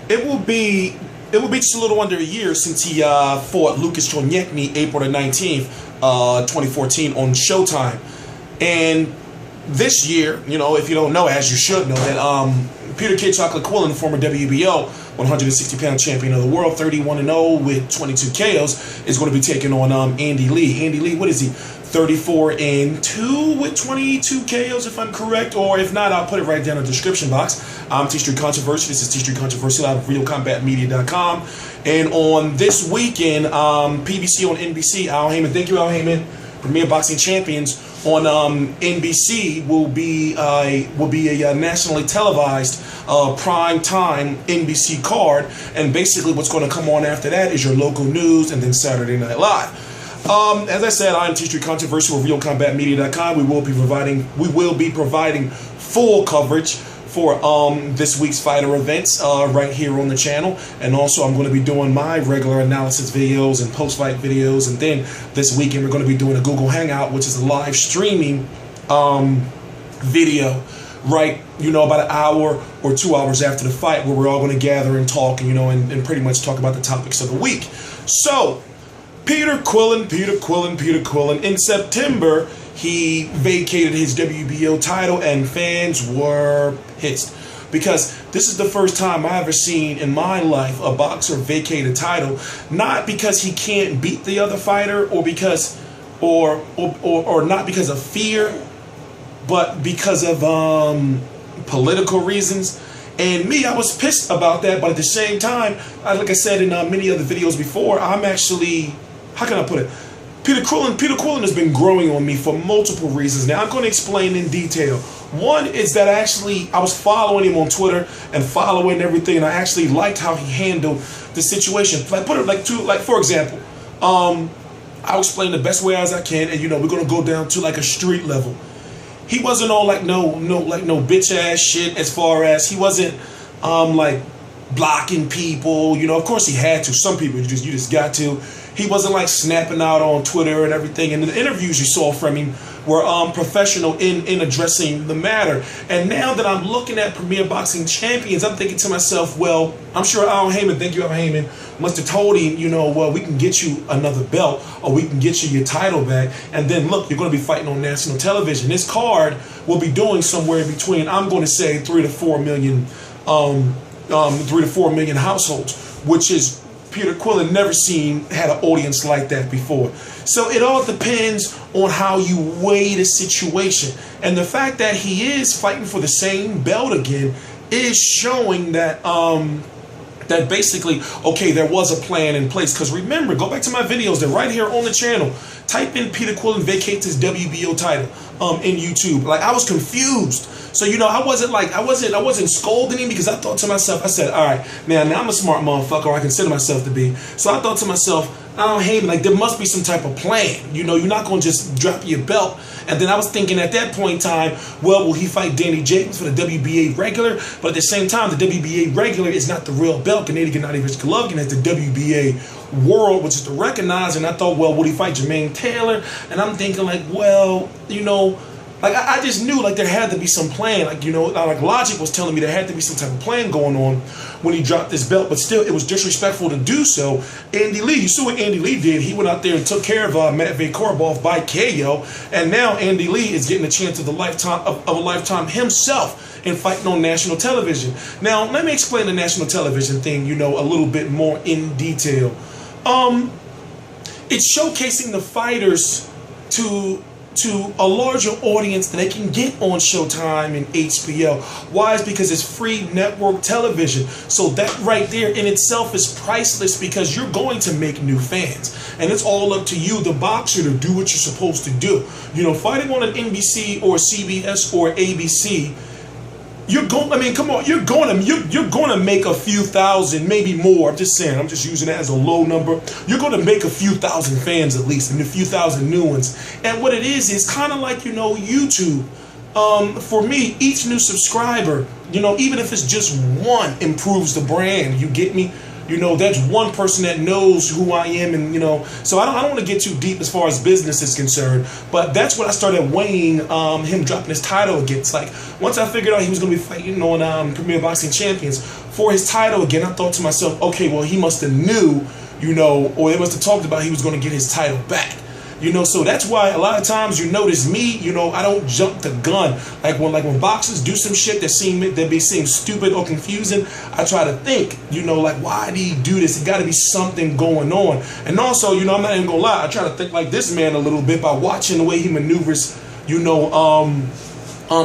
It will be just a little under a year since he fought Lucas Chonyekny April the 19th, 2014 on Showtime. And this year, you know, if you don't know, as you should know, that Peter Kid Chocolate Quillin, former WBO 160-pound champion of the world, 31-0 with 22 KOs, is going to be taking on Andy Lee. Andy Lee, what is he? 34-2 with 22 KOs, if I'm correct, or if not, I'll put it right down in the description box. I'm T Street Controversy. This is T Street Controversy out of RealCombatMedia.com. And on this weekend, PBC on NBC, Al Haymon, thank you, Al Haymon, Premier Boxing Champions on NBC will be a nationally televised prime time NBC card, and basically what's going to come on after that is your local news and then Saturday Night Live. As I said, I'm T Street Controversy with RealCombatMedia.com. We will be providing full coverage for this week's fighter events right here on the channel, and also I'm going to be doing my regular analysis videos and post-fight videos, and then this weekend we're going to be doing a Google Hangout, which is a live streaming video, right, you know, about an hour or 2 hours after the fight, where we're all going to gather and talk, and, you know, and pretty much talk about the topics of the week. So Peter Quillin. In September, he vacated his WBO title, and fans were pissed because this is the first time I've ever seen in my life a boxer vacate a title, not because he can't beat the other fighter or because or not because of fear, but because of political reasons. And me, I was pissed about that, but at the same time, like I said in many other videos before, I'm actually, how can I put it? Peter Quillin has been growing on me for multiple reasons. Now, I'm going to explain in detail. One is that I was following him on Twitter and following everything, and I actually liked how he handled the situation. Like for example, I'll explain the best way as I can, and, you know, we're going to go down to like a street level. He wasn't all like no bitch ass shit, as far as he wasn't like blocking people. You know, of course he had to. Some people you just got to. He wasn't like snapping out on Twitter and everything. And the interviews you saw from him were professional in addressing the matter. And now that I'm looking at Premier Boxing Champions, I'm thinking to myself, well, I'm sure Al Haymon, thank you, Al Haymon, must have told him, you know, well, we can get you another belt, or we can get you your title back. And then look, you're going to be fighting on national television. This card will be doing somewhere between, I'm going to say, 3 to 4 million, 3 to 4 million households, which is Peter Quillin never had an audience like that before. So it all depends on how you weigh the situation. And the fact that he is fighting for the same belt again is showing that that basically, okay, there was a plan in place. Because remember, go back to my videos, they're right here on the channel. Type in Peter Quillin vacates his WBO title in YouTube. Like, I was confused. So, you know, I wasn't scolding him, because I thought to myself, I said, all right, now I'm a smart motherfucker, or I consider myself to be. So I thought to myself, oh, hey, like, there must be some type of plan. You know, you're not going to just drop your belt. And then I was thinking at that point in time, well, will he fight Danny Jacobs for the WBA regular? But at the same time, the WBA regular is not the real belt. Gennady Gennadievich Golovkin has the WBA world, which is the recognized. And I thought, well, would he fight Jermaine Taylor? And I'm thinking, like, well, you know, like, I just knew, like, there had to be some plan. Like, you know, like, logic was telling me there had to be some type of plan going on when he dropped this belt. But still, it was disrespectful to do so. Andy Lee, you saw what Andy Lee did. He went out there and took care of Matvey Korobov by KO. And now Andy Lee is getting a chance of a lifetime himself in fighting on national television. Now, let me explain the national television thing, you know, a little bit more in detail. It's showcasing the fighters to a larger audience that they can get on Showtime and HBO. Why? Is because it's free network television. So that right there in itself is priceless, because you're going to make new fans. And it's all up to you, the boxer, to do what you're supposed to do. You know, fighting on an NBC or CBS or ABC, you're going, I mean, come on, you're going to make a few thousand, maybe more. I'm just saying, I'm just using that as a low number. You're going to make a few thousand fans at least, and a few thousand new ones. And what it is kind of like, you know, YouTube. For me, each new subscriber, you know, even if it's just one, improves the brand. You get me? You know, that's one person that knows who I am, and, you know, so I don't want to get too deep as far as business is concerned, but that's what I started weighing him dropping his title against. Like, once I figured out he was going to be fighting on Premier Boxing Champions, for his title again, I thought to myself, okay, well, he must have knew, you know, or they must have talked about he was going to get his title back. You know, so that's why a lot of times you notice me, you know, I don't jump the gun. Like when boxers do some shit that seem stupid or confusing, I try to think, you know, like, why did he do this? It got to be something going on. And also, you know, I'm not even gonna lie, I try to think like this man a little bit by watching the way he maneuvers, you know,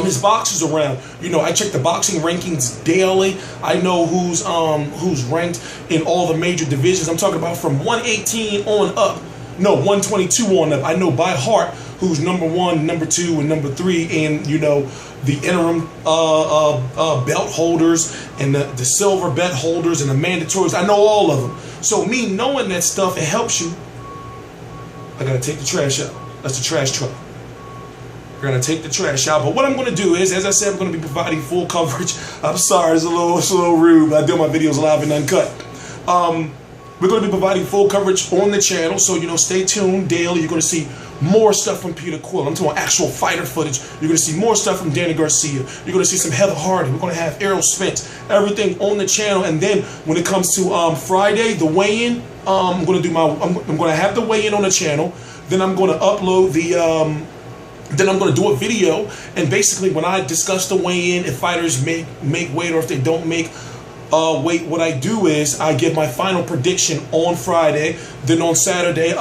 his boxers around. You know, I check the boxing rankings daily. I know who's ranked in all the major divisions. I'm talking about from 118 on up. No, 122 on up. I know by heart who's number 1, number 2, and number 3, and you know the interim belt holders and the silver belt holders and the mandatories. I know all of them. So me knowing that stuff, it helps you. I gotta take the trash out. That's the trash truck. We're gonna take the trash out. But what I'm gonna do is, as I said, I'm gonna be providing full coverage. I'm sorry, it's a little rude, but I do my videos live and uncut. We're going to be providing full coverage on the channel, so, you know, stay tuned daily. You're going to see more stuff from Peter Quillin. I'm talking actual fighter footage. You're going to see more stuff from Danny Garcia. You're going to see some Heather Hardy. We're going to have Errol Spence. Everything on the channel. And then when it comes to Friday, the weigh-in, I'm going to have the weigh-in on the channel. Then I'm going to upload the then I'm going to do a video, and basically when I discuss the weigh-in, if fighters make weight or if they don't make weight, what I do is I give my final prediction on Friday. Then on Saturday,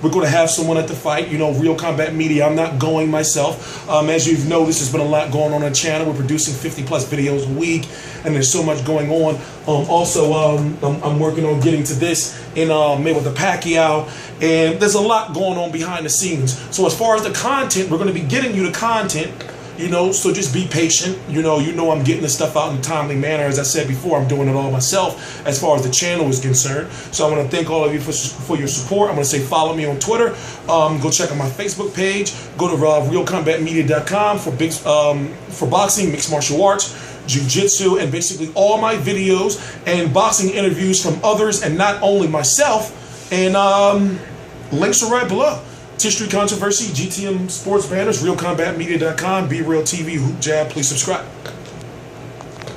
we're going to have someone at the fight, you know, Real Combat Media. I'm not going myself. As you know, this has been a lot going on the channel. We're producing 50+ videos a week, and there's so much going on. Also, I'm working on getting to this in Mayweather Pacquiao, and there's a lot going on behind the scenes. So as far as the content, we're going to be getting you the content. You know, so just be patient. You know I'm getting the stuff out in a timely manner. As I said before, I'm doing it all myself as far as the channel is concerned. So I want to thank all of you for your support. I'm going to say follow me on Twitter. Go check out my Facebook page. Go to realcombatmedia.com for boxing, mixed martial arts, jiu-jitsu, and basically all my videos and boxing interviews from others and not only myself. And links are right below. History, Controversy, GTM Sports Banners, realcombatmedia.com, Be Real TV, Hoop Jab. Please subscribe.